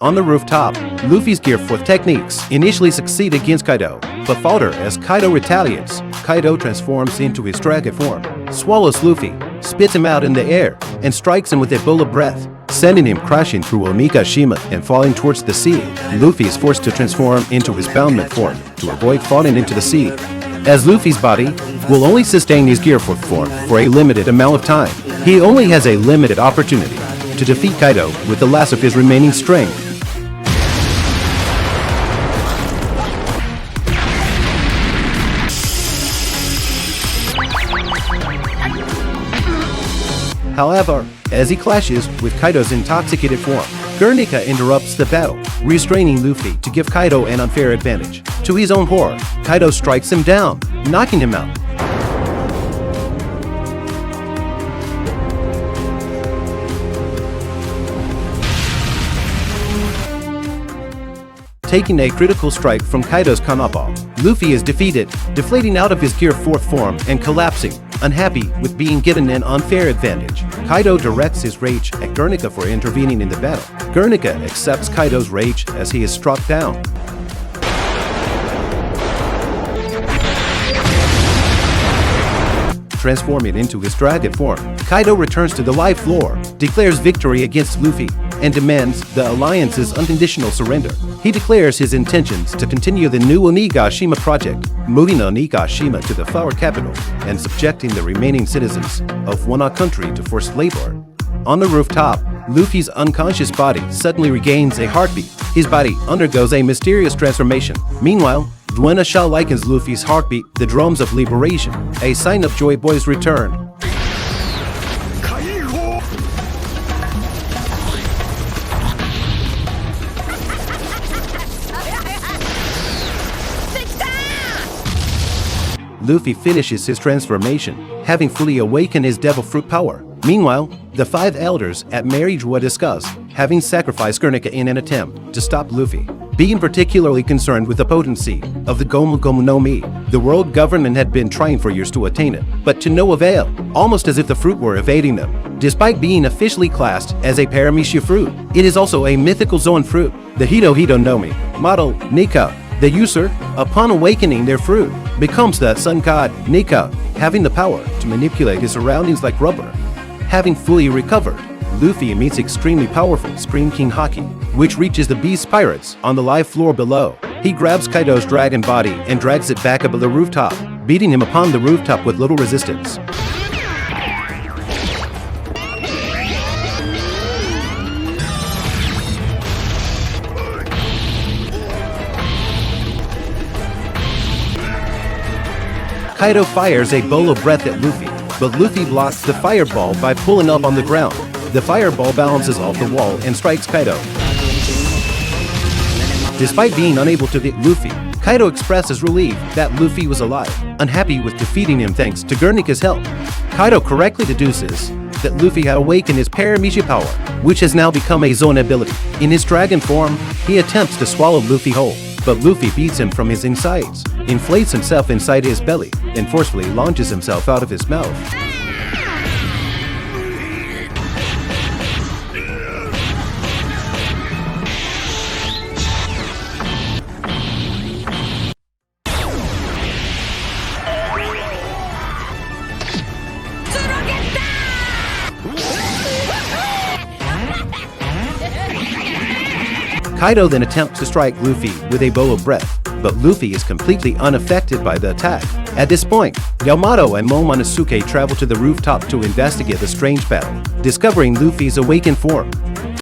On the rooftop, Luffy's Gear 4 techniques initially succeed against Kaidou, but falter as Kaidou retaliates. Kaidou transforms into his dragon form, swallows Luffy, spits him out in the air, and strikes him with a bowl of breath, sending him crashing through Onigashima and falling towards the sea. Luffy is forced to transform into his boundman form to avoid falling into the sea, as Luffy's body will only sustain his Gear 4 form for a limited amount of time. He only has a limited opportunity to defeat Kaidou with the last of his remaining strength. However, as he clashes with Kaidou's intoxicated form, Nika interrupts the battle, restraining Luffy to give Kaidou an unfair advantage. To his own horror, Kaidou strikes him down, knocking him out. Taking a critical strike from Kaidou's Kanapa, Luffy is defeated, deflating out of his Gear 4 form and collapsing, unhappy with being given an unfair advantage. Kaidou directs his rage at Nika for intervening in the battle. Nika accepts Kaidou's rage as he is struck down. Transforming into his dragon form, Kaidou returns to the live floor, declares victory against Luffy, and demands the Alliance's unconditional surrender. He declares his intentions to continue the new Onigashima project, moving Onigashima to the flower capital and subjecting the remaining citizens of Wano country to forced labor. On the rooftop, Luffy's unconscious body suddenly regains a heartbeat. His body undergoes a mysterious transformation. Meanwhile, Duena Sha likens Luffy's heartbeat the drums of liberation, a sign of Joy Boy's return. Luffy finishes his transformation, having fully awakened his devil fruit power. Meanwhile, the 5 elders at Marriage will discuss having sacrificed Nika in an attempt to stop Luffy. Being particularly concerned with the potency of the Gomu Gomu no Mi, the world government had been trying for years to attain it, but to no avail, almost as if the fruit were evading them. Despite being officially classed as a paramecia fruit, it is also a mythical Zoan fruit. The Hito Hito no Mi model Nika, the user, upon awakening their fruit, becomes the sun god Nika, having the power to manipulate his surroundings like rubber. Having fully recovered, Luffy meets extremely powerful Scream King Haki, which reaches the Beast Pirates on the live floor below. He grabs Kaidou's dragon body and drags it back above the rooftop, beating him upon the rooftop with little resistance. Kaidou fires a bowl of breath at Luffy, but Luffy blocks the fireball by pulling up on the ground. The fireball bounces off the wall and strikes Kaidou. Despite being unable to hit Luffy, Kaidou expresses relief that Luffy was alive, unhappy with defeating him thanks to Nika's help. Kaidou correctly deduces that Luffy had awakened his paramecia power, which has now become a Zoan ability. In his dragon form, he attempts to swallow Luffy whole, but Luffy beats him from his insides, inflates himself inside his belly, and forcefully launches himself out of his mouth. Kaidou then attempts to strike Luffy with a bowl of breath, but Luffy is completely unaffected by the attack. At this point, Yamato and Momonosuke travel to the rooftop to investigate the strange battle, discovering Luffy's awakened form.